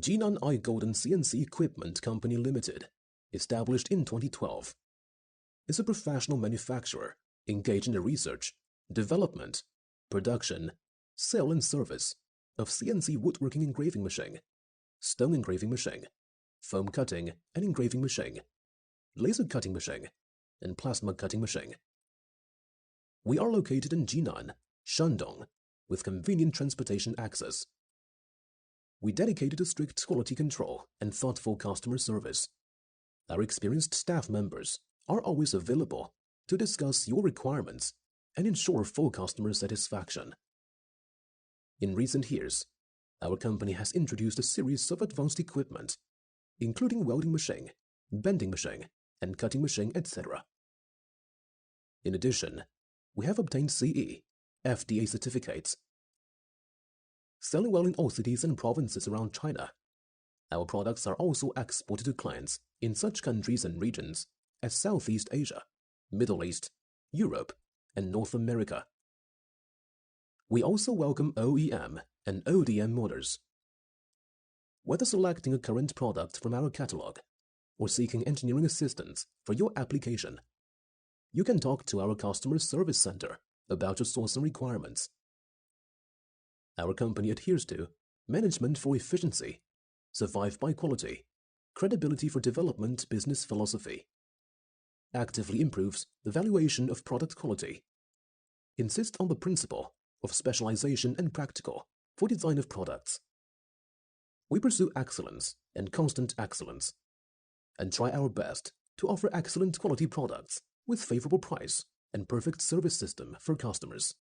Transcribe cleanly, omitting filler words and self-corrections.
Jinan IGOLDEN CNC Equipment Company Limited, established in 2012, is a professional manufacturer engaged in the research, development, production, sale and service of CNC woodworking engraving machine, stone engraving machine, foam cutting and engraving machine, laser cutting machine, and plasma cutting machine. We are located in Jinan, Shandong, with convenient transportation access. We dedicated to strict quality control and thoughtful customer service. Our experienced staff members are always available to discuss your requirements and ensure full customer satisfaction. In recent years, our company has introduced a series of advanced equipment, including welding machine, bending machine, and cutting machine, etc. In addition, we have obtained CE, FDA certificates. Selling well in all cities and provinces around China, our products are also exported to clients in such countries and regions as Southeast Asia, Middle East, Europe, and North America. We also welcome OEM and ODM orders. Whether selecting a current product from our catalog or seeking engineering assistance for your application, you can talk to our customer service center about your sourcing requirements. Our company adheres to management for efficiency, survive by quality, credibility for development business philosophy, actively improves the valuation of product quality, insists on the principle of specialization and practical for design of products. We pursue excellence and constant excellence, and try our best to offer excellent quality products with favorable price and perfect service system for customers.